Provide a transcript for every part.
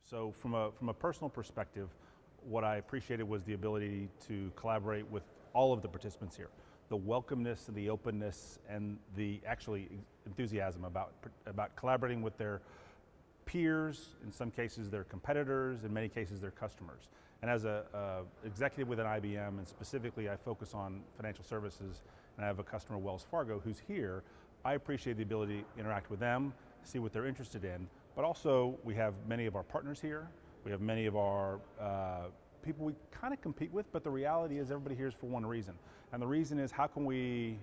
So from a personal perspective, what I appreciated was the ability to collaborate with all of the participants here. The welcomeness and the openness and the actually enthusiasm about collaborating with their peers, in some cases their competitors, in many cases their customers. And as a executive within IBM, and specifically I focus on financial services, and I have a customer, Wells Fargo, who's here, I appreciate the ability to interact with them, see what they're interested in, but also we have many of our partners here, we have many of our people we kind of compete with, but the reality is everybody here is for one reason. And the reason is, how can we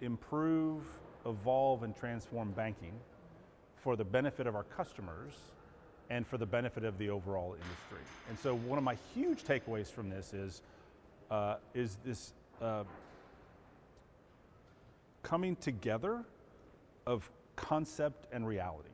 improve, evolve, and transform banking for the benefit of our customers and for the benefit of the overall industry. And so one of my huge takeaways from this is this coming together of concept and reality,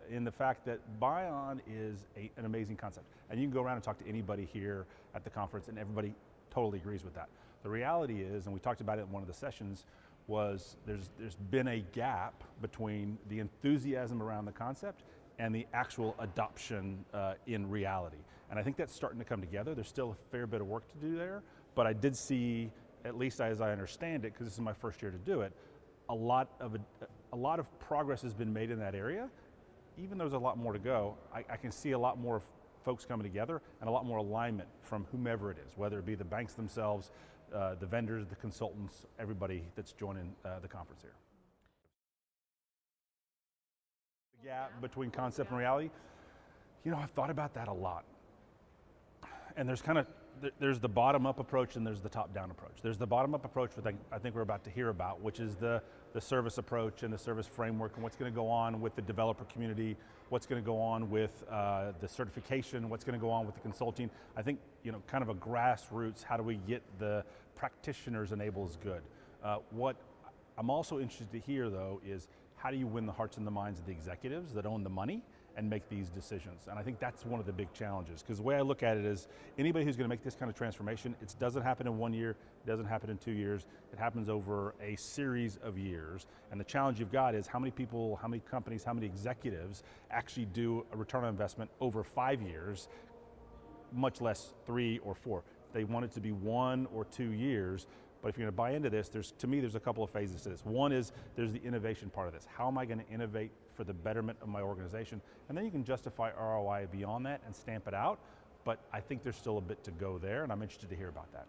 in the fact that BIAN is an amazing concept. And you can go around and talk to anybody here at the conference and everybody totally agrees with that. The reality is, and we talked about it in one of the sessions, was there's been a gap between the enthusiasm around the concept and the actual adoption in reality. And I think that's starting to come together. There's still a fair bit of work to do there, but I did see, at least as I understand it, because this is my first year to do it, a lot of progress has been made in that area. Even though there's a lot more to go, I can see a lot more folks coming together and a lot more alignment from whomever it is, whether it be the banks themselves, the vendors, the consultants, everybody that's joining the conference here. The gap between concept and reality, I've thought about that a lot. And there's the bottom-up approach and there's the top-down approach. There's the bottom-up approach, which I think we're about to hear about, which is the service approach and the service framework and what's going to go on with the developer community, what's going to go on with the certification, what's going to go on with the consulting. I think, kind of a grassroots, how do we get the practitioners enabled is good. What I'm also interested to hear, though, is how do you win the hearts and the minds of the executives that own the money and make these decisions? And I think that's one of the big challenges, because the way I look at it is, anybody who's going to make this kind of transformation, it doesn't happen in 1 year, it doesn't happen in 2 years, it happens over a series of years. And the challenge you've got is how many people, how many companies, how many executives actually do a return on investment over 5 years, much less 3 or 4. They want it to be 1 or 2 years. But if you're going to buy into this, to me, there's a couple of phases to this. One is, there's the innovation part of this. How am I going to innovate for the betterment of my organization? And then you can justify ROI beyond that and stamp it out. But I think there's still a bit to go there, and I'm interested to hear about that.